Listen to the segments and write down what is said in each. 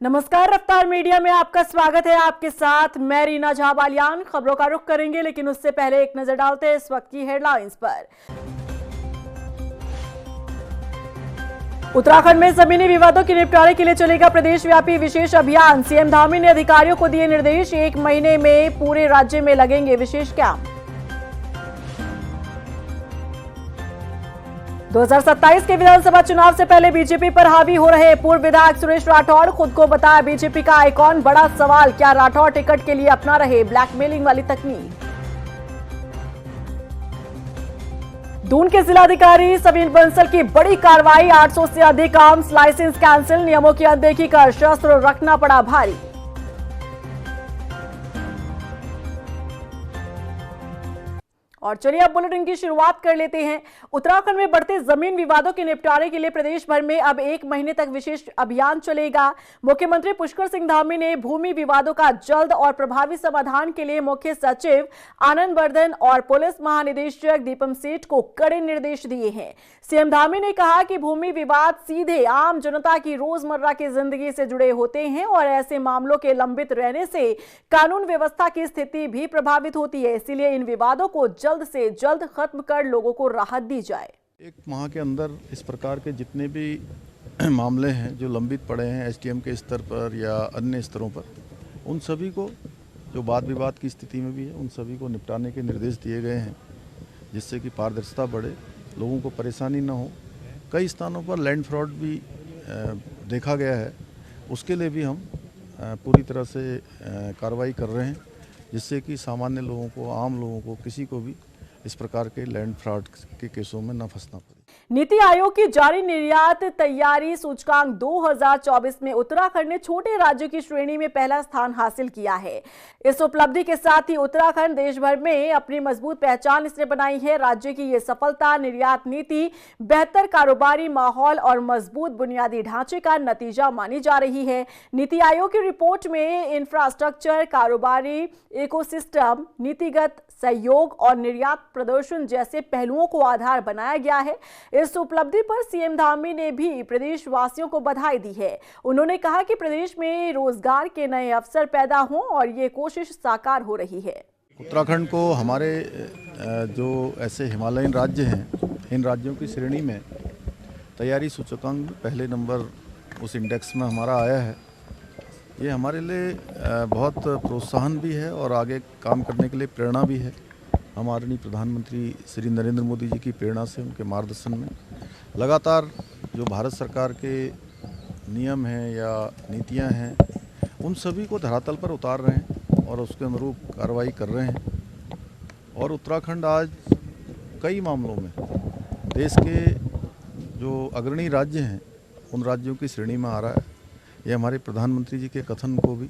नमस्कार, रफ्तार मीडिया में आपका स्वागत है। आपके साथ मैं रीना झा बालियान। खबरों का रुख करेंगे, लेकिन उससे पहले एक नजर डालते हैं इस वक्त की हेडलाइंस पर। उत्तराखंड में जमीनी विवादों के निपटारे के लिए चलेगा प्रदेश व्यापी विशेष अभियान। सीएम धामी ने अधिकारियों को दिए निर्देश, 1 महीने में पूरे राज्य में लगेंगे विशेष कैंप। 2027 के विधानसभा चुनाव से पहले बीजेपी पर हावी हो रहे पूर्व विधायक सुरेश राठौड़, खुद को बताया बीजेपी का आइकॉन। बड़ा सवाल, क्या राठौड़ टिकट के लिए अपना रहे ब्लैकमेलिंग वाली तकनीक। दून के जिलाधिकारी समीर बंसल की बड़ी कार्रवाई, 800 से अधिक आर्म्स लाइसेंस कैंसिल, नियमों की अनदेखी कर शस्त्र रखना पड़ा भारी। और चलिए अब बुलेटिन की शुरुआत कर लेते हैं। उत्तराखंड में बढ़ते जमीन विवादों के निपटारे के लिए प्रदेश भर में अब 1 महीने तक विशेष अभियान चलेगा। मुख्यमंत्री पुष्कर सिंह धामी ने भूमि विवादों का जल्द और प्रभावी समाधान के लिए मुख्य सचिव आनंद वर्धन और पुलिस महानिदेशक दीपम सेठ को कड़े निर्देश दिए हैं। सीएम धामी ने कहा कि भूमि विवाद सीधे आम जनता की रोजमर्रा की जिंदगी से जुड़े होते हैं और ऐसे मामलों के लंबित रहने से कानून व्यवस्था की स्थिति भी प्रभावित होती है। इसलिए इन विवादों को जल्द से जल्द खत्म कर लोगों को राहत दी जाए। 1 माह के अंदर इस प्रकार के जितने भी मामले हैं जो लंबित पड़े हैं एसडीएम के स्तर पर या अन्य स्तरों पर, उन सभी को जो वाद विवाद की स्थिति में भी है उन सभी को निपटाने के निर्देश दिए गए हैं, जिससे कि पारदर्शिता बढ़े, लोगों को परेशानी न हो। कई स्थानों पर लैंड फ्रॉड भी देखा गया है, उसके लिए भी हम पूरी तरह से कार्रवाई कर रहे हैं, जिससे कि सामान्य लोगों को, आम लोगों को, किसी को भी इस प्रकार के लैंड फ्रॉड के केसों में न फंसना पड़े। नीति आयोग की जारी निर्यात तैयारी सूचकांक 2024 में उत्तराखंड ने छोटे राज्यों की श्रेणी में पहला स्थान हासिल किया है। इस उपलब्धि के साथ ही उत्तराखंड देश भर में अपनी मजबूत पहचान इसने बनाई है। राज्य की ये सफलता निर्यात नीति, बेहतर कारोबारी माहौल और मजबूत बुनियादी ढांचे का नतीजा मानी जा रही है। नीति आयोग की रिपोर्ट में इंफ्रास्ट्रक्चर, कारोबारी इकोसिस्टम, नीतिगत सहयोग और निर्यात प्रदर्शन जैसे पहलुओं को आधार बनाया गया है। इस उपलब्धि पर सीएम धामी ने भी प्रदेशवासियों को बधाई दी है। उन्होंने कहा कि प्रदेश में रोजगार के नए अवसर पैदा हों और ये कोशिश साकार हो रही है। उत्तराखंड को हमारे जो ऐसे हिमालयन राज्य हैं, इन राज्यों की श्रेणी में तैयारी सूचकांक में पहले नंबर उस इंडेक्स में हमारा आया है। ये हमारे लिए बहुत प्रोत्साहन भी है और आगे काम करने के लिए प्रेरणा भी है। हम आदरणीय प्रधानमंत्री श्री नरेंद्र मोदी जी की प्रेरणा से, उनके मार्गदर्शन में लगातार जो भारत सरकार के नियम हैं या नीतियां हैं, उन सभी को धरातल पर उतार रहे हैं और उसके अनुरूप कार्रवाई कर रहे हैं। और उत्तराखंड आज कई मामलों में देश के जो अग्रणी राज्य हैं उन राज्यों की श्रेणी में आ रहा है। ये हमारे प्रधानमंत्री जी के कथन को भी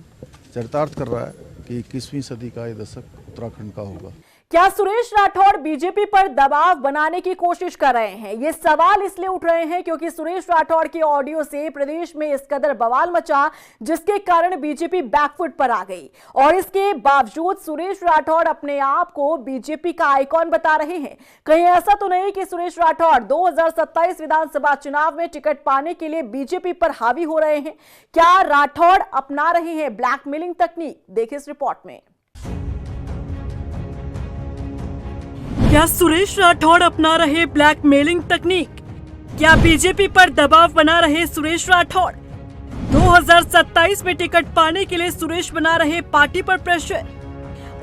चरितार्थ कर रहा है कि 21वीं सदी का ये दशक उत्तराखंड का होगा। क्या सुरेश राठौड़ बीजेपी पर दबाव बनाने की कोशिश कर रहे हैं? ये सवाल इसलिए उठ रहे हैं क्योंकि सुरेश राठौड़ के ऑडियो से प्रदेश में इस कदर बवाल मचा, जिसके कारण बीजेपी बैकफुट पर आ गई। और इसके बावजूद सुरेश राठौड़ अपने आप को बीजेपी का आइकॉन बता रहे हैं। कहीं ऐसा तो नहीं कि सुरेश राठौड़ 2027 विधानसभा चुनाव में टिकट पाने के लिए बीजेपी पर हावी हो रहे हैं? क्या राठौड़ अपना रहे हैं ब्लैकमेलिंग तकनीक? देखिए इस रिपोर्ट में। क्या सुरेश राठौड़ अपना रहे ब्लैकमेलिंग तकनीक? क्या बीजेपी पर दबाव बना रहे सुरेश राठौड़? 2027 में टिकट पाने के लिए सुरेश बना रहे पार्टी पर प्रेशर?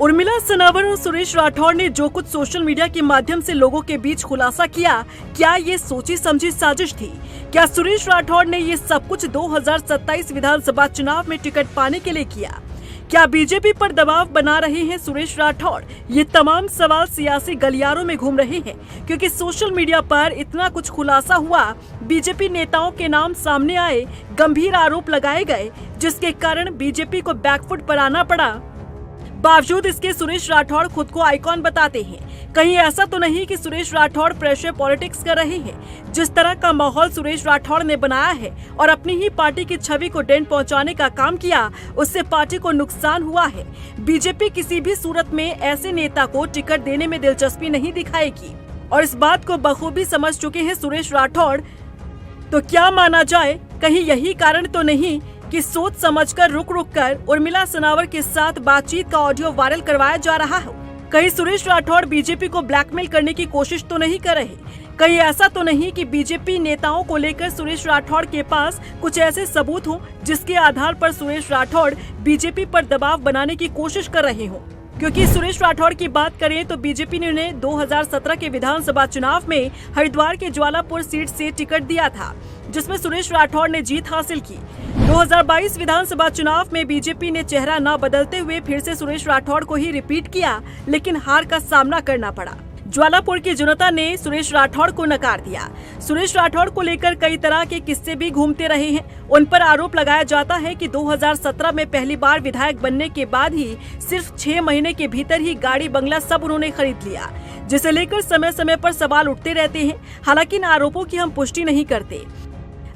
उर्मिला सनावर और सुरेश राठौड़ ने जो कुछ सोशल मीडिया के माध्यम से लोगों के बीच खुलासा किया, क्या ये सोची समझी साजिश थी? क्या सुरेश राठौड़ ने ये सब कुछ 2027 विधानसभा चुनाव में टिकट पाने के लिए किया? क्या बीजेपी पर दबाव बना रहे हैं सुरेश राठौड़? ये तमाम सवाल सियासी गलियारों में घूम रहे हैं, क्योंकि सोशल मीडिया पर इतना कुछ खुलासा हुआ, बीजेपी नेताओं के नाम सामने आए, गंभीर आरोप लगाए गए, जिसके कारण बीजेपी को बैकफुट पर आना पड़ा। बावजूद इसके सुरेश राठौड़ खुद को आइकॉन बताते हैं। कहीं ऐसा तो नहीं कि सुरेश राठौड़ प्रेशर पॉलिटिक्स कर रहे हैं? जिस तरह का माहौल सुरेश राठौड़ ने बनाया है और अपनी ही पार्टी की छवि को डेंट पहुंचाने का काम किया, उससे पार्टी को नुकसान हुआ है। बीजेपी किसी भी सूरत में ऐसे नेता को टिकट देने में दिलचस्पी नहीं दिखाएगी और इस बात को बखूबी समझ चुके हैं सुरेश राठौड़। तो क्या माना जाए, कहीं यही कारण तो नहीं क्योंकि सोच समझकर रुक कर उर्मिला सनावर के साथ बातचीत का ऑडियो वायरल करवाया जा रहा है। कहीं सुरेश राठौड़ बीजेपी को ब्लैकमेल करने की कोशिश तो नहीं कर रहे, कहीं ऐसा तो नहीं कि बीजेपी नेताओं को लेकर सुरेश राठौड़ के पास कुछ ऐसे सबूत हों जिसके आधार पर सुरेश राठौड़ बीजेपी पर दबाव बनाने की कोशिश कर रहे हों। क्योंकि सुरेश राठौड़ की बात करें तो बीजेपी ने उन्हें 2017 के विधानसभा चुनाव में हरिद्वार के ज्वालापुर सीट से टिकट दिया था, जिसमें सुरेश राठौड़ ने जीत हासिल की। 2022 विधानसभा चुनाव में बीजेपी ने चेहरा न बदलते हुए फिर से सुरेश राठौड़ को ही रिपीट किया, लेकिन हार का सामना करना पड़ा। ज्वालापुर की जनता ने सुरेश राठौड़ को नकार दिया। सुरेश राठौड़ को लेकर कई तरह के किस्से भी घूमते रहे हैं। उन पर आरोप लगाया जाता है कि 2017 में पहली बार विधायक बनने के बाद ही सिर्फ 6 महीने के भीतर ही गाड़ी बंगला सब उन्होंने खरीद लिया, जिसे लेकर समय समय पर सवाल उठते रहते हैं। हालांकि इन आरोपों की हम पुष्टि नहीं करते।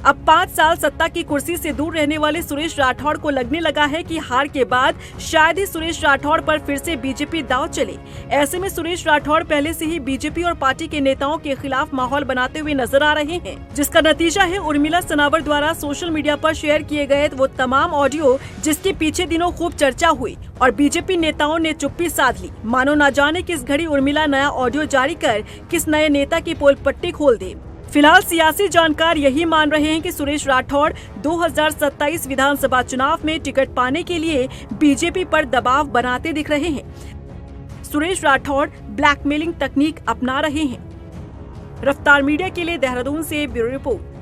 अब 5 साल सत्ता की कुर्सी से दूर रहने वाले सुरेश राठौड़ को लगने लगा है कि हार के बाद शायद ही सुरेश राठौड़ पर फिर से बीजेपी दांव चले। ऐसे में सुरेश राठौड़ पहले से ही बीजेपी और पार्टी के नेताओं के खिलाफ माहौल बनाते हुए नजर आ रहे हैं, जिसका नतीजा है उर्मिला सनावर द्वारा सोशल मीडिया पर शेयर किए गए वो तमाम ऑडियो जिसके पीछे दिनों खूब चर्चा हुई और बीजेपी नेताओं ने चुप्पी साध ली। मानो न जाने किस घड़ी उर्मिला नया ऑडियो जारी कर किस नए नेता की पोल पट्टी खोल दे। फिलहाल सियासी जानकार यही मान रहे हैं कि सुरेश राठौड़ 2027 विधानसभा चुनाव में टिकट पाने के लिए बीजेपी पर दबाव बनाते दिख रहे हैं। सुरेश राठौड़ ब्लैकमेलिंग तकनीक अपना रहे हैं। रफ्तार मीडिया के लिए देहरादून से ब्यूरो रिपोर्ट।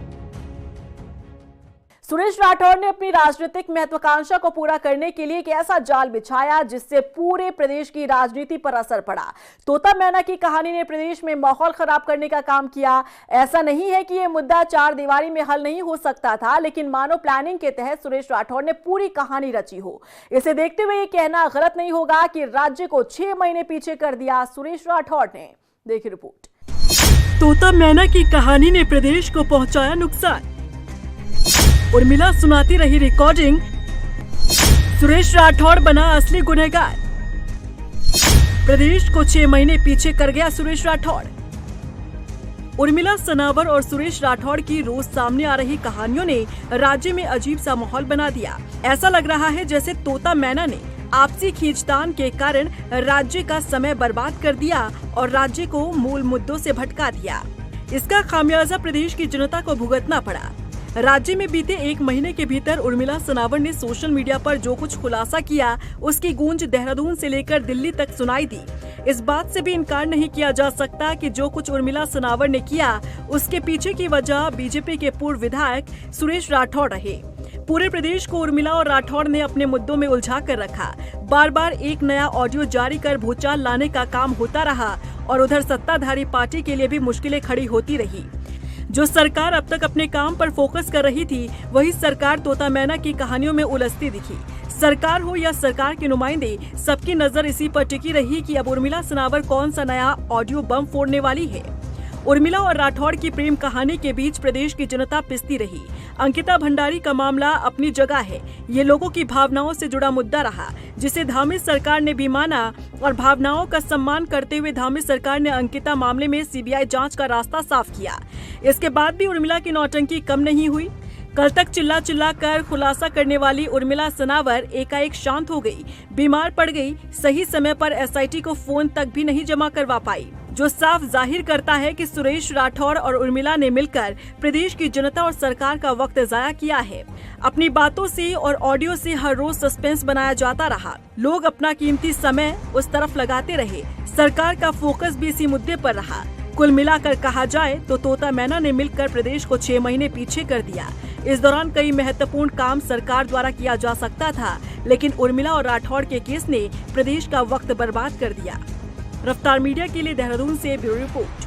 सुरेश राठौड़ ने अपनी राजनीतिक महत्वाकांक्षा को पूरा करने के लिए एक ऐसा जाल बिछाया जिससे पूरे प्रदेश की राजनीति पर असर पड़ा। तोता मैना की कहानी ने प्रदेश में माहौल खराब करने का काम किया। ऐसा नहीं है कि ये मुद्दा 4 दीवारी में हल नहीं हो सकता था, लेकिन मानो प्लानिंग के तहत सुरेश राठौड़ ने पूरी कहानी रची हो। इसे देखते हुए ये कहना गलत नहीं होगा कि राज्य को 6 महीने पीछे कर दिया सुरेश राठौड़ ने। देखिए रिपोर्ट। तोता मैना की कहानी ने प्रदेश को पहुंचाया नुकसान। उर्मिला सुनाती रही रिकॉर्डिंग, सुरेश राठौड़ बना असली गुनहगार। प्रदेश को 6 महीने पीछे कर गया सुरेश राठौड़। उर्मिला सनावर और सुरेश राठौड़ की रोज सामने आ रही कहानियों ने राज्य में अजीब सा माहौल बना दिया। ऐसा लग रहा है जैसे तोता मैना ने आपसी खींचतान के कारण राज्य का समय बर्बाद कर दिया और राज्य को मूल मुद्दों से भटका दिया। इसका खामियाजा प्रदेश की जनता को भुगतना पड़ा। राज्य में बीते 1 महीने के भीतर उर्मिला सनावर ने सोशल मीडिया पर जो कुछ खुलासा किया, उसकी गूंज देहरादून से लेकर दिल्ली तक सुनाई दी। इस बात से भी इनकार नहीं किया जा सकता कि जो कुछ उर्मिला सनावर ने किया, उसके पीछे की वजह बीजेपी के पूर्व विधायक सुरेश राठौड़ रहे। पूरे प्रदेश को उर्मिला और राठौड़ ने अपने मुद्दों में उलझा कर रखा। बार बार एक नया ऑडियो जारी कर भूचाल लाने का काम होता रहा और उधर सत्ताधारी पार्टी के लिए भी मुश्किलें खड़ी होती रही। जो सरकार अब तक अपने काम पर फोकस कर रही थी, वही सरकार तोता मैना की कहानियों में उलझती दिखी। सरकार हो या सरकार के नुमाइंदे, सबकी नजर इसी पर टिकी रही कि अब उर्मिला सनावर कौन सा नया ऑडियो बम फोड़ने वाली है। उर्मिला और राठौड़ की प्रेम कहानी के बीच प्रदेश की जनता पिसती रही। अंकिता भंडारी का मामला अपनी जगह है। ये लोगों की भावनाओं से जुड़ा मुद्दा रहा, जिसे धामी सरकार ने भी माना और भावनाओं का सम्मान करते हुए धामी सरकार ने अंकिता मामले में सीबीआई जांच का रास्ता साफ किया। इसके बाद भी उर्मिला की नौटंकी कम नहीं हुई। कल तक चिल्ला चिल्ला कर खुलासा करने वाली उर्मिला सनावर एकाएक शांत हो गई, बीमार पड़ गई, सही समय पर एसआईटी को फोन तक भी नहीं जमा करवा पाई, जो साफ जाहिर करता है कि सुरेश राठौड़ और उर्मिला ने मिलकर प्रदेश की जनता और सरकार का वक्त जाया किया है। अपनी बातों से और ऑडियो से हर रोज सस्पेंस बनाया जाता रहा। लोग अपना कीमती समय उस तरफ लगाते रहे। सरकार का फोकस भी इसी मुद्दे पर रहा। कुल मिलाकर कहा जाए तो तोता मैना ने मिलकर प्रदेश को 6 महीने पीछे कर दिया। इस दौरान कई महत्वपूर्ण काम सरकार द्वारा किया जा सकता था, लेकिन उर्मिला और राठौड़ के केस ने प्रदेश का वक्त बर्बाद कर दिया। रफ्तार मीडिया के लिए देहरादून से ब्यूरो रिपोर्ट।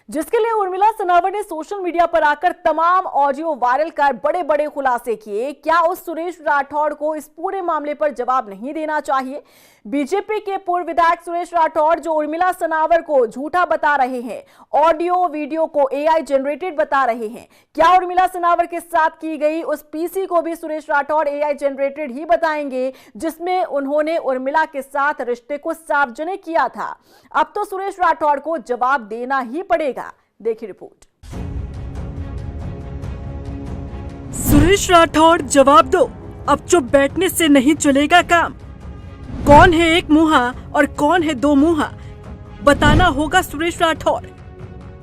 जिसके लिए उर्मिला सनावर ने सोशल मीडिया पर आकर तमाम ऑडियो वायरल कर बड़े बड़े खुलासे किए। क्या उस सुरेश राठौड़ को इस पूरे मामले पर जवाब नहीं देना चाहिए? बीजेपी के पूर्व विधायक सुरेश राठौड़ जो उर्मिला सनावर को झूठा बता रहे हैं, ऑडियो वीडियो को एआई जनरेटेड बता रहे हैं, क्या उर्मिला सनावर के साथ की गई उस पीसी को भी सुरेश राठौड़ एआई जनरेटेड ही बताएंगे, जिसमें उन्होंने उर्मिला के साथ रिश्ते को सार्वजनिक किया था? अब तो सुरेश राठौड़ को जवाब देना ही पड़ेगा। देखिए रिपोर्ट। सुरेश राठौड़ जवाब दो, अब चुप बैठने से नहीं चलेगा काम। कौन है एक मुहा और कौन है दो मुहा, बताना होगा सुरेश राठौड़।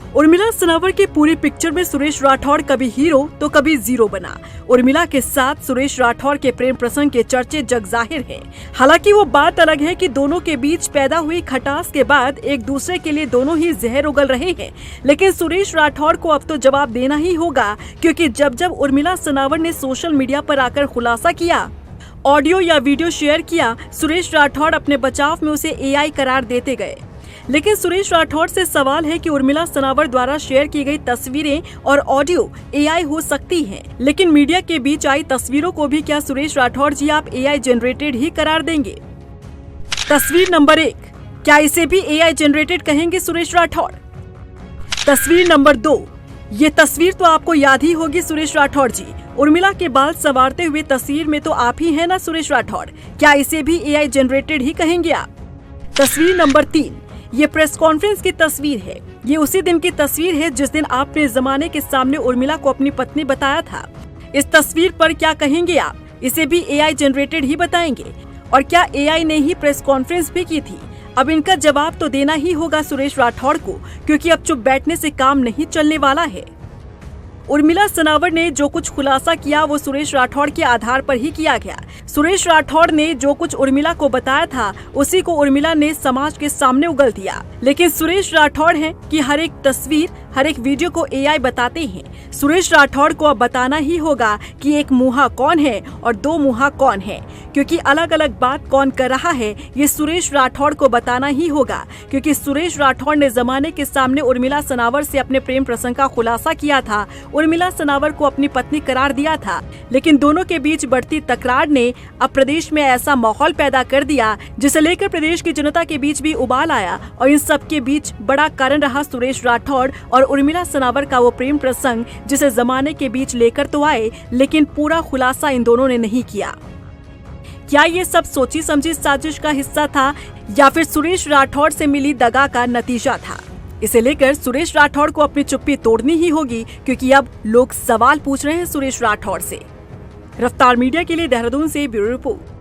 उर्मिला सनावर की पूरी पिक्चर में सुरेश राठौड़ कभी हीरो तो कभी जीरो बना। उर्मिला के साथ सुरेश राठौड़ के प्रेम प्रसंग के चर्चे जग जाहिर हैं। हालांकि वो बात अलग है कि दोनों के बीच पैदा हुई खटास के बाद एक दूसरे के लिए दोनों ही जहर उगल रहे हैं। लेकिन सुरेश राठौड़ को अब तो जवाब देना ही होगा, क्योंकि जब जब उर्मिला सनावर ने सोशल मीडिया पर आकर खुलासा किया, ऑडियो या वीडियो शेयर किया, सुरेश राठौड़ अपने बचाव में उसे AI करार देते गए। लेकिन सुरेश राठौड़ से सवाल है कि उर्मिला सनावर द्वारा शेयर की गई तस्वीरें और ऑडियो AI हो सकती हैं, लेकिन मीडिया के बीच आई तस्वीरों को भी क्या सुरेश राठौड़ जी आप AI जनरेटेड ही करार देंगे? तस्वीर नंबर 1, क्या इसे भी AI जनरेटेड कहेंगे सुरेश राठौड़? तस्वीर नंबर 2, ये तस्वीर तो आपको याद ही होगी सुरेश राठौड़ जी, उर्मिला के बाल संवारते हुए तस्वीर में तो आप ही हैं ना सुरेश राठौड़, क्या इसे भी AI जनरेटेड ही कहेंगे आप? तस्वीर नंबर 3, ये प्रेस कॉन्फ्रेंस की तस्वीर है। ये उसी दिन की तस्वीर है जिस दिन आपने जमाने के सामने उर्मिला को अपनी पत्नी बताया था। इस तस्वीर पर क्या कहेंगे आप? इसे भी AI जनरेटेड ही बताएंगे? और क्या AI ने ही प्रेस कॉन्फ्रेंस भी की थी? अब इनका जवाब तो देना ही होगा सुरेश राठौड़ को, क्योंकि अब चुप बैठने से काम नहीं चलने वाला है। उर्मिला सनावर ने जो कुछ खुलासा किया वो सुरेश राठौड़ के आधार पर ही किया गया। सुरेश राठौड़ ने जो कुछ उर्मिला को बताया था उसी को उर्मिला ने समाज के सामने उगल दिया। लेकिन सुरेश राठौड़ हैं कि हर एक तस्वीर, हर एक वीडियो को AI बताते हैं। सुरेश राठौड़ को अब बताना ही होगा कि एक मुहा कौन है और दो मुहा कौन है, क्योंकि अलग अलग बात कौन कर रहा है ये सुरेश राठौड़ को बताना ही होगा। क्योंकि सुरेश राठौड़ ने जमाने के सामने उर्मिला सनावर से अपने प्रेम प्रसंग का खुलासा किया था, उर्मिला सनावर को अपनी पत्नी करार दिया था। लेकिन दोनों के बीच बढ़ती तकरार ने अब प्रदेश में ऐसा माहौल पैदा कर दिया जिसे लेकर प्रदेश की जनता के बीच भी उबाल आया। और इन सब के बीच बड़ा कारण रहा सुरेश राठौड़ और उर्मिला सनावर का वो प्रेम प्रसंग, जिसे जमाने के बीच लेकर तो आए लेकिन पूरा खुलासा इन दोनों ने नहीं किया। क्या ये सब सोची समझी साजिश का हिस्सा था या फिर सुरेश राठौड़ से मिली दगा का नतीजा था? इसे लेकर सुरेश राठौड़ को अपनी चुप्पी तोड़नी ही होगी, क्योंकि अब लोग सवाल पूछ रहे हैं सुरेश राठौड़ से। रफ्तार मीडिया के लिए देहरादून से ब्यूरो रिपोर्ट।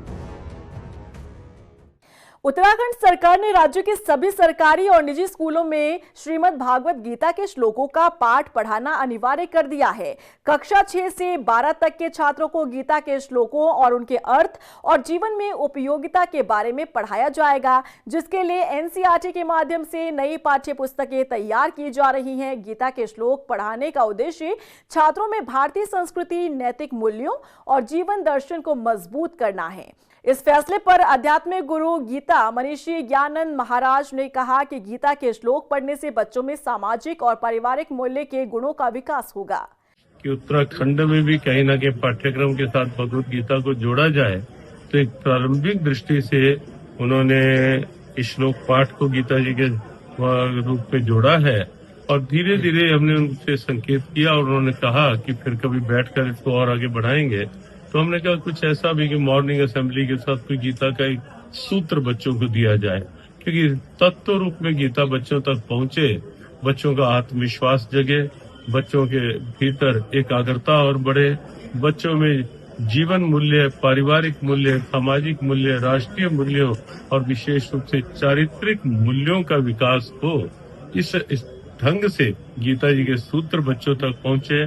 उत्तराखंड सरकार ने राज्य के सभी सरकारी और निजी स्कूलों में श्रीमद् भागवत गीता के श्लोकों का पाठ पढ़ाना अनिवार्य कर दिया है। कक्षा 6 से 12 तक के छात्रों को गीता के श्लोकों और उनके अर्थ और जीवन में उपयोगिता के बारे में पढ़ाया जाएगा, जिसके लिए NCERT के माध्यम से नई पाठ्य पुस्तकें तैयार की जा रही हैं। गीता के श्लोक पढ़ाने का उद्देश्य छात्रों में भारतीय संस्कृति, नैतिक मूल्यों और जीवन दर्शन को मजबूत करना है। इस फैसले पर आध्यात्मिक गुरु गीता मनीषी ज्ञानंद महाराज ने कहा कि गीता के श्लोक पढ़ने से बच्चों में सामाजिक और पारिवारिक मूल्य के गुणों का विकास होगा। कि उत्तराखंड में भी कहीं ना कहीं पाठ्यक्रम के साथ भगवत गीता को जोड़ा जाए, तो एक प्रारंभिक दृष्टि से उन्होंने इस श्लोक पाठ को गीता जी के रूप में जोड़ा है। और धीरे धीरे हमने उनसे संकेत किया और उन्होंने कहा कि फिर कभी बैठकर इसको और आगे बढ़ाएंगे। तो हमने कहा कुछ ऐसा भी कि मॉर्निंग असेंबली के साथ कोई गीता का एक सूत्र बच्चों को दिया जाए, क्योंकि तत्व रूप में गीता बच्चों तक पहुंचे, बच्चों का आत्मविश्वास जगे, बच्चों के भीतर एकाग्रता और बढ़े, बच्चों में जीवन मूल्य, पारिवारिक मूल्य, सामाजिक मूल्य, राष्ट्रीय मूल्यों और विशेष रूप से चारित्रिक मूल्यों का विकास हो। इस ढंग से गीता जी के सूत्र बच्चों तक पहुंचे।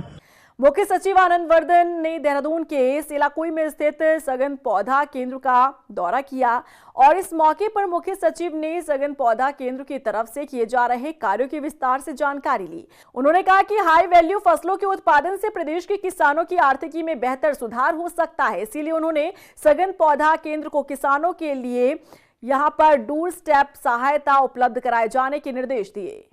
मुख्य सचिव आनंद वर्धन ने देहरादून के सेलाकुई में स्थित सघन पौधा केंद्र का दौरा किया और इस मौके पर मुख्य सचिव ने सघन पौधा केंद्र की तरफ से किए जा रहे कार्यों की विस्तार से जानकारी ली। उन्होंने कहा कि हाई वैल्यू फसलों के उत्पादन से प्रदेश के किसानों की आर्थिकी में बेहतर सुधार हो सकता है, इसीलिए उन्होंने सघन पौधा केंद्र को किसानों के लिए यहां पर डोर स्टेप सहायता उपलब्ध कराए जाने के निर्देश दिए।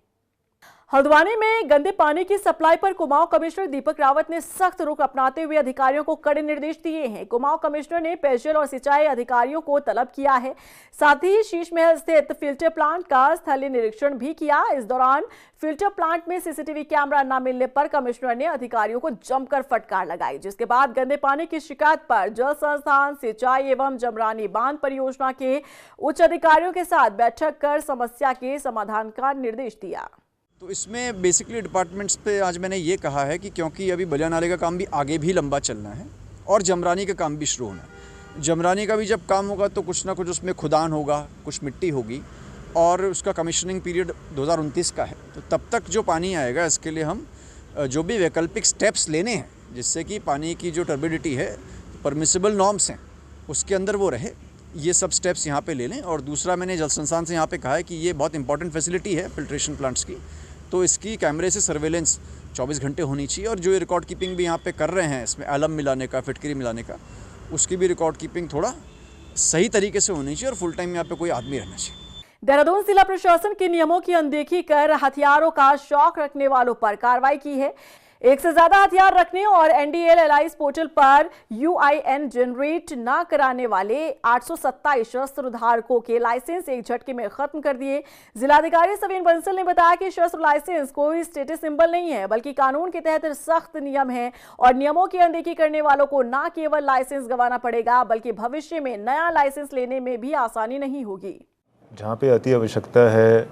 हल्द्वानी में गंदे पानी की सप्लाई पर कुमाऊं कमिश्नर दीपक रावत ने सख्त रुख अपनाते हुए अधिकारियों को कड़े निर्देश दिए हैं। कुमाऊं कमिश्नर ने पेयजल और सिंचाई अधिकारियों को तलब किया है, साथ ही शीश महल स्थित फिल्टर प्लांट का स्थलीय निरीक्षण भी किया। इस दौरान फिल्टर प्लांट में CCTV कैमरा न मिलने पर कमिश्नर ने अधिकारियों को जमकर फटकार लगाई, जिसके बाद गंदे पानी की शिकायत पर जल संस्थान, सिंचाई एवं जमरानी बांध परियोजना के उच्च अधिकारियों के साथ बैठक कर समस्या के समाधान का निर्देश दिया। तो इसमें बेसिकली डिपार्टमेंट्स पे आज मैंने ये कहा है कि क्योंकि अभी बलिया नाले का काम भी आगे भी लंबा चलना है और जमरानी का काम भी शुरू होना है। जमरानी का भी जब काम होगा तो कुछ ना कुछ उसमें खुदान होगा, कुछ मिट्टी होगी और उसका कमीशनिंग पीरियड 2029 का है। तो तब तक जो पानी आएगा इसके लिए हम जो भी वैकल्पिक स्टेप्स लेने हैं जिससे कि पानी की जो टर्बिडिटी है, परमिसिबल नॉर्म्स हैं उसके अंदर वो रहे, ये सब स्टेप्स यहाँ पे ले लें। और दूसरा मैंने जल संस्थान से यहाँ पे कहा है कि ये बहुत इंपॉर्टेंट फैसिलिटी है फिल्ट्रेशन प्लांट्स की, तो इसकी कैमरे से सर्वेलेंस 24 घंटे होनी चाहिए। और जो ये रिकॉर्ड कीपिंग भी यहाँ पे कर रहे हैं इसमें एलम मिलाने का, फिटकरी मिलाने का, उसकी भी रिकॉर्ड कीपिंग थोड़ा सही तरीके से होनी चाहिए और फुल टाइम यहाँ पे कोई आदमी रहना चाहिए। देहरादून जिला प्रशासन के नियमों की अनदेखी कर हथियारों का शौक रखने वालों पर कार्रवाई की है। एक से ज्यादा हथियार रखने और NDLLIS पोर्टल पर UIN जनरेट न कराने वाले 827 शस्त्र धारकों के लाइसेंस एक झटके में खत्म कर दिए। जिलाधिकारी सवीन बंसल ने बताया कि शस्त्र लाइसेंस कोई स्टेटस सिंबल नहीं है बल्कि कानून के तहत सख्त नियम है और नियमों की अनदेखी करने वालों को न केवल लाइसेंस गंवाना पड़ेगा बल्कि भविष्य में नया लाइसेंस लेने में भी आसानी नहीं होगी। जहाँ पे अति आवश्यकता है,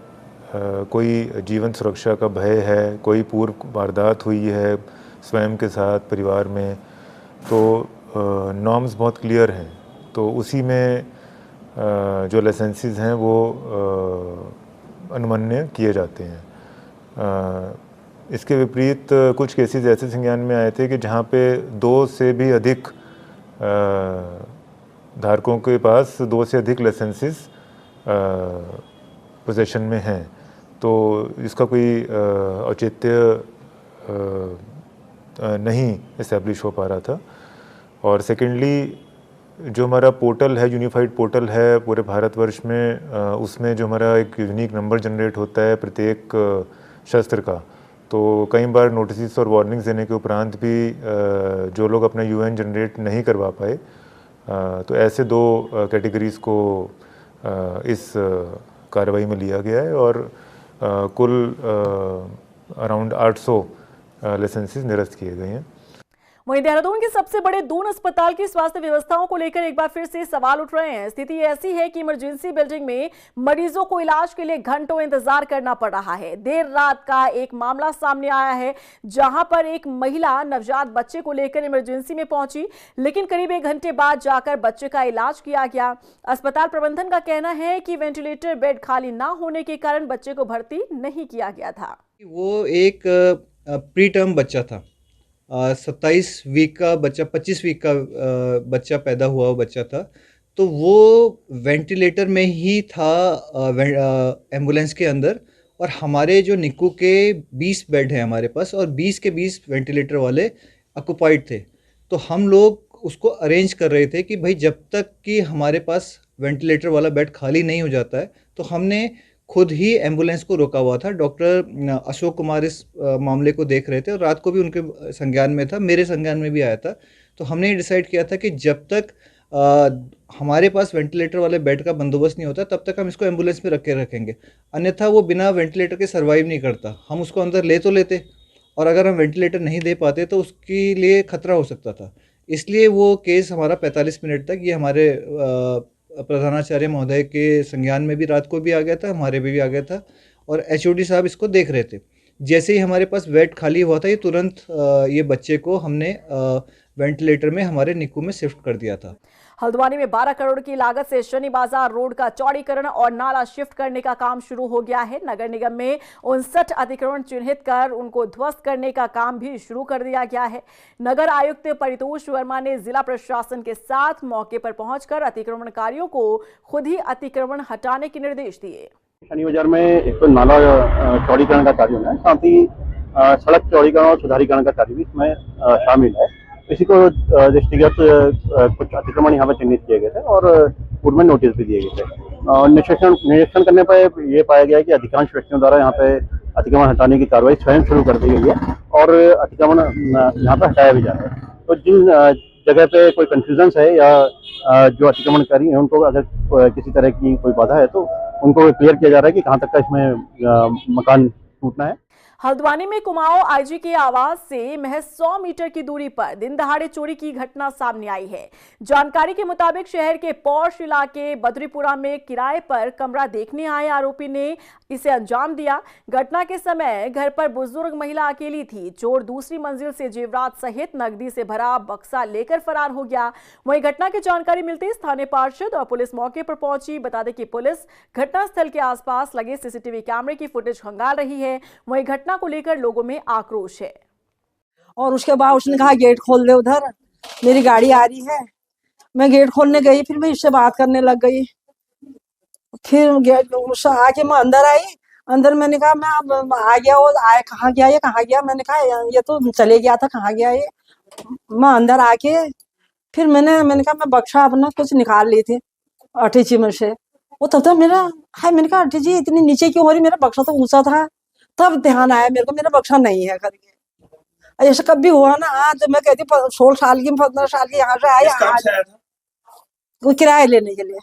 कोई जीवन सुरक्षा का भय है, कोई पूर्व वारदात हुई है स्वयं के साथ, परिवार में, तो नॉर्म्स बहुत क्लियर हैं। तो उसी में जो लाइसेंसेस हैं वो अनुमान्य किए जाते हैं। इसके विपरीत कुछ केसेस ऐसे संज्ञान में आए थे कि जहाँ पे 2 से भी अधिक धारकों के पास 2 से अधिक लाइसेंसेस पोजीशन में हैं, तो इसका कोई औचित्य नहीं इस्टेब्लिश हो पा रहा था। और सेकेंडली जो हमारा पोर्टल है, यूनिफाइड पोर्टल है पूरे भारतवर्ष में, उसमें जो हमारा एक यूनिक नंबर जनरेट होता है प्रत्येक शस्त्र का, तो कई बार नोटिस और वार्निंग्स देने के उपरांत भी जो लोग अपना UN जनरेट नहीं करवा पाए, तो ऐसे 2 कैटेगरीज़ को इस कार्रवाई में लिया गया है और कुल अराउंड 800 लाइसेंसेस निरस्त किए गए हैं। वहीं देहरादून के सबसे बड़े दून अस्पताल की स्वास्थ्य व्यवस्थाओं को लेकर एक बार फिर से सवाल उठ रहे हैं। स्थिति ऐसी है कि इमरजेंसी बिल्डिंग में मरीजों को इलाज के लिए घंटों इंतजार करना पड़ रहा है। देर रात का एक मामला सामने आया है जहां पर एक महिला नवजात बच्चे को लेकर इमरजेंसी में पहुंची, लेकिन करीब 1 घंटे बाद जाकर बच्चे का इलाज किया गया। अस्पताल प्रबंधन का कहना है कि वेंटिलेटर बेड खाली ना होने के कारण बच्चे को भर्ती नहीं किया गया था। वो एक प्री टर्म बच्चा था, 27 वीक का बच्चा, 25 वीक का बच्चा पैदा हुआ बच्चा था, तो वो वेंटिलेटर में ही था एम्बुलेंस के अंदर। और हमारे जो निक्कू के 20 बेड हैं हमारे पास और 20 के 20 वेंटिलेटर वाले ऑक्युपाइड थे। तो हम लोग उसको अरेंज कर रहे थे कि भाई जब तक कि हमारे पास वेंटिलेटर वाला बेड खाली नहीं हो जाता है, तो हमने खुद ही एम्बुलेंस को रोका हुआ था। डॉक्टर अशोक कुमार इस मामले को देख रहे थे और रात को भी उनके संज्ञान में था, मेरे संज्ञान में भी आया था। तो हमने डिसाइड किया था कि जब तक हमारे पास वेंटिलेटर वाले बेड का बंदोबस्त नहीं होता तब तक हम इसको एम्बुलेंस में रखेंगे, अन्यथा वो बिना वेंटिलेटर के सर्वाइव नहीं करता। हम उसको अंदर ले तो लेते और अगर हम वेंटिलेटर नहीं दे पाते तो उसके लिए खतरा हो सकता था। इसलिए वो केस हमारा 45 मिनट तक, ये हमारे प्रधानाचार्य महोदय के संज्ञान में भी रात को भी आ गया था, हमारे भी आ गया था और HOD साहब इसको देख रहे थे। जैसे ही हमारे पास बेड खाली हुआ था, ये तुरंत ये बच्चे को हमने वेंटिलेटर में हमारे निक्कू में शिफ्ट कर दिया था। हल्द्वानी में 12 करोड़ की लागत से शनि बाजार रोड का चौड़ीकरण और नाला शिफ्ट करने का काम शुरू हो गया है। नगर निगम में 59 अतिक्रमण चिन्हित कर उनको ध्वस्त करने का काम भी शुरू कर दिया गया है। नगर आयुक्त परितोष वर्मा ने जिला प्रशासन के साथ मौके पर पहुंचकर अतिक्रमणकारियों को खुद ही अतिक्रमण हटाने के निर्देश दिए। शनि बाजार में एक तो नाला चौड़ीकरण का कार्य होना है, साथ ही सड़क चौड़ीकरण और सुधारीकरण का कार्य भी इसमें शामिल है। इसी को दृष्टिगत कुछ अतिक्रमण यहाँ पर चिन्हित किए गए थे और पूर्व में नोटिस भी दिए गए थे। निरीक्षण करने पर यह पाया गया कि अधिकांश व्यक्तियों द्वारा यहाँ पे अतिक्रमण हटाने की कार्रवाई स्वयं शुरू कर दी गई है और अतिक्रमण यहाँ पर हटाया भी जा रहा है। तो जिन जगह पे कोई कंफ्यूजन है या जो अतिक्रमणकारी हैं उनको अगर किसी तरह की कोई बाधा है तो उनको क्लियर किया जा रहा है कि कहाँ तक का इसमें मकान टूटना है। हल्द्वानी में कुमाऊं आईजी के आवास से महज 100 मीटर की दूरी पर दिन दहाड़े चोरी की घटना सामने आई है। जानकारी के मुताबिक शहर के पौष इलाके बद्रीपुरा में किराए पर कमरा देखने आए आरोपी ने इसे अंजाम दिया। घटना के समय घर पर बुजुर्ग महिला अकेली थी। चोर दूसरी मंजिल से जेवरात सहित नकदी से भरा बक्सा लेकर फरार हो गया। वहीं घटना की जानकारी मिलते ही स्थानीय पार्षद और पुलिस मौके पर पहुंची। बता दें कि पुलिस घटनास्थल के आसपास लगे सीसीटीवी कैमरे की फुटेज खंगाल रही है। वहीं घटना को लेकर लोगों में आक्रोश है। और उसके बाद उसने कहा गेट खोल दे, उधर मेरी गाड़ी आ रही है। मैं गेट खोलने गई, फिर मैं इससे बात करने लग गई। फिर गेट आके मैं अंदर आई। अंदर मैंने कहा मैं अब आ गया, वो आया कहाँ गया, ये कहाँ गया। मैंने कहा ये तो चले गया था, कहाँ गया ये। मैं अंदर आके फिर मैंने कहा मैं बक्सा अपना कुछ निकाल ली थी अठीची में से। वो तब तक मेरा मैंने कहा अठीची इतनी नीचे क्यों हो रही, मेरा बक्सा तो ऊंचा था। तब ध्यान आया मेरे को मेरा बक्सा नहीं है करके। ऐसा कभी हुआ ना। आज मैं कहती 16 साल की 15 साल की यहाँ से आया वो किराया लेने के लिए।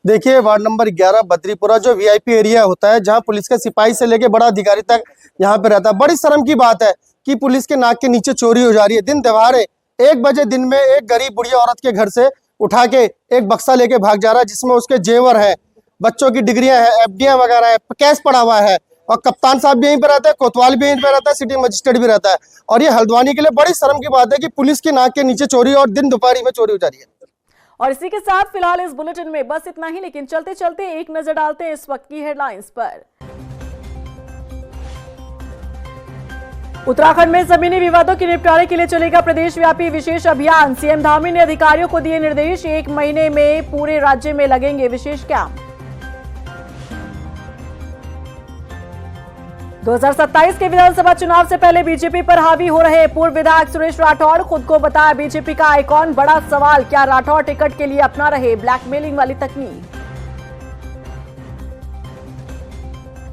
देखिए वार्ड नंबर 11 बद्रीपुरा जो वीआईपी एरिया होता है, जहां पुलिस के सिपाही से लेके बड़ा अधिकारी तक यहाँ पे रहता है। बड़ी शर्म की बात है कि पुलिस के नाक के नीचे चोरी हो जा रही है। दिन दहाड़े 1 बजे दिन में एक गरीब बुढ़िया औरत के घर से उठा के एक बक्सा लेके भाग जा रहा है, जिसमें उसके जेवर है, बच्चों की डिग्रियां है, एफडियां वगैरह है, कैश पड़ा हुआ है। और कप्तान साहब भी यहीं पे रहता है, कोतवाल भी यहीं पे रहता है, सिटी मजिस्ट्रेट भी रहता है। और ये हल्द्वानी के लिए बड़ी शर्म की बात है कि पुलिस के नाक के नीचे चोरी और दिन दोपहरी में चोरी हो जा रही है। और इसी के साथ फिलहाल इस बुलेटिन में बस इतना ही, लेकिन चलते चलते एक नजर डालते हैं इस वक्त की हेडलाइंस पर। उत्तराखंड में जमीनी विवादों के निपटारे के लिए चलेगा प्रदेश व्यापी विशेष अभियान। सीएम धामी ने अधिकारियों को दिए निर्देश, 1 महीने में पूरे राज्य में लगेंगे विशेष कैंप। 2027 के विधानसभा चुनाव से पहले बीजेपी पर हावी हो रहे पूर्व विधायक सुरेश राठौड़, खुद को बताया बीजेपी का आइकॉन। बड़ा सवाल, क्या राठौड़ टिकट के लिए अपना रहे ब्लैकमेलिंग वाली तकनीक।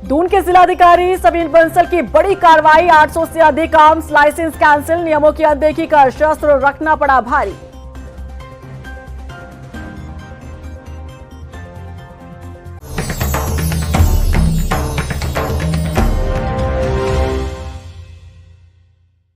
दून के जिलाधिकारी समीर बंसल की बड़ी कार्रवाई, 800 से अधिक आर्म्स लाइसेंस कैंसिल, नियमों की अनदेखी कर शस्त्र रखना पड़ा भारी।